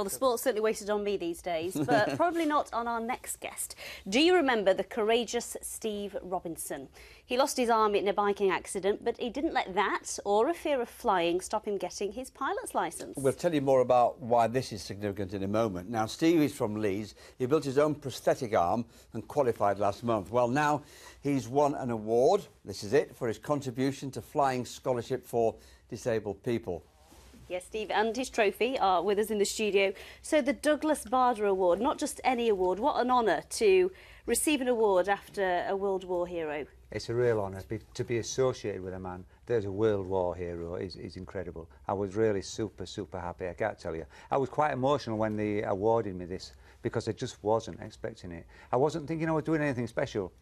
Well, the sport's certainly wasted on me these days, but probably not on our next guest. Do you remember the courageous Steve Robinson? He lost his arm in a biking accident, but he didn't let that or a fear of flying stop him getting his pilot's licence. We'll tell you more about why this is significant in a moment. Now, Steve is from Leeds. He built his own prosthetic arm and qualified last month. Well, now he's won an award, this is it, for his contribution to Flying Scholarship for Disabled People. Yes, Steve and his trophy are with us in the studio. So the Douglas Bader Award, not just any award, what an honour to receive an award after a World War hero. It's a real honour to be associated with a man there's a World War hero is incredible. I was really super happy, I can't tell you. I was quite emotional when they awarded me this because I just wasn't expecting it. I wasn't thinking I was doing anything special.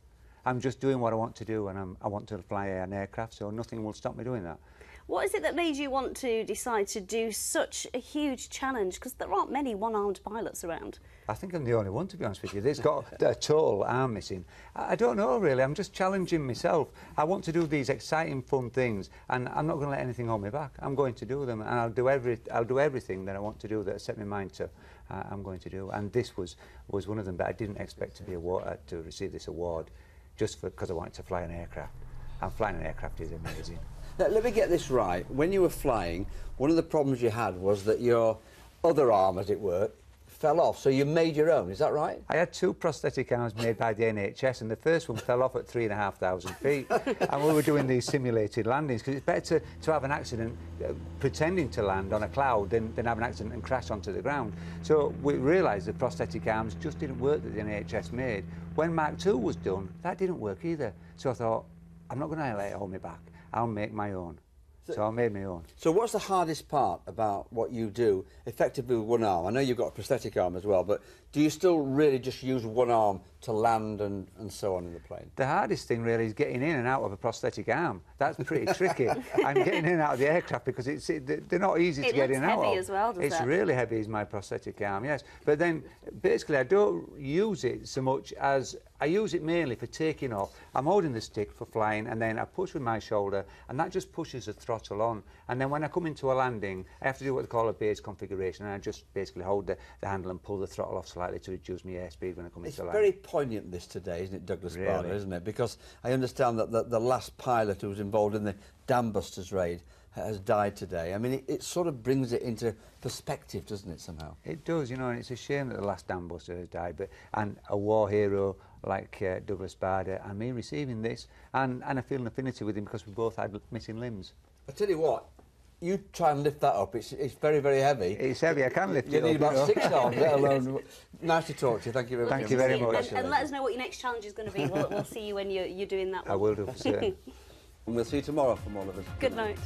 I'm just doing what I want to do, and I want to fly an aircraft, so nothing will stop me doing that. What is it that made you want to decide to do such a huge challenge? Because there aren't many one-armed pilots around. I think I'm the only one, to be honest with you. There's got a total arm missing. I don't know, really. I'm just challenging myself. I want to do these exciting, fun things, and I'm not going to let anything hold me back. I'm going to do them, and I'll do everything that I want to do that I set my mind to. I'm going to do, and this was one of them. But I didn't expect to receive this award just because I wanted to fly an aircraft. And flying an aircraft is amazing. Now, let me get this right. When you were flying, one of the problems you had was that your other arm, as it were, fell off, so you made your own, is that right? I had two prosthetic arms made by the NHS, and the first one fell off at 3,500 feet. And we were doing these simulated landings, because it's better to have an accident pretending to land on a cloud than have an accident and crash onto the ground. So we realised the prosthetic arms just didn't work that the NHS made. When Mark II was done, that didn't work either. So I thought, I'm not going to let it hold me back. I'll make my own. So I made my own. So what's the hardest part about what you do, effectively with one arm? I know you've got a prosthetic arm as well, but do you still really just use one arm to land and so on in the plane? The hardest thing really is getting in and out of a prosthetic arm. That's pretty tricky. And getting in and out of the aircraft, because they're not easy to get in and out of. It's heavy as well, doesn't it? It's really heavy, is my prosthetic arm, yes. But then, basically, I don't use it so much as I use it mainly for taking off. I'm holding the stick for flying, and then I push with my shoulder, and that just pushes the throttle on. And then when I come into a landing, I have to do what they call a base configuration, and I just basically hold the handle and pull the throttle off slightly to reduce my airspeed when I come into a landing. It's very poignant, this today, isn't it, Douglas Bader, isn't it? Because I understand that the last pilot who was involved in the Dam Busters raid has died today. I mean, it sort of brings it into perspective, doesn't it, somehow? It does, you know, and it's a shame that the last Dam Buster has died, and a war hero like Douglas Bader, and me receiving this, and I feel an affinity with him because we both had missing limbs. I tell you what, you try and lift that up, it's very heavy. It's heavy, I can lift it up. You need about 6 arms, let alone... Nice to talk to you, thank you very much. Thank you very much. And let us know what your next challenge is going to be. We'll see you when you're doing that one. I will do, for certain. And we'll see you tomorrow from all of us. Good night.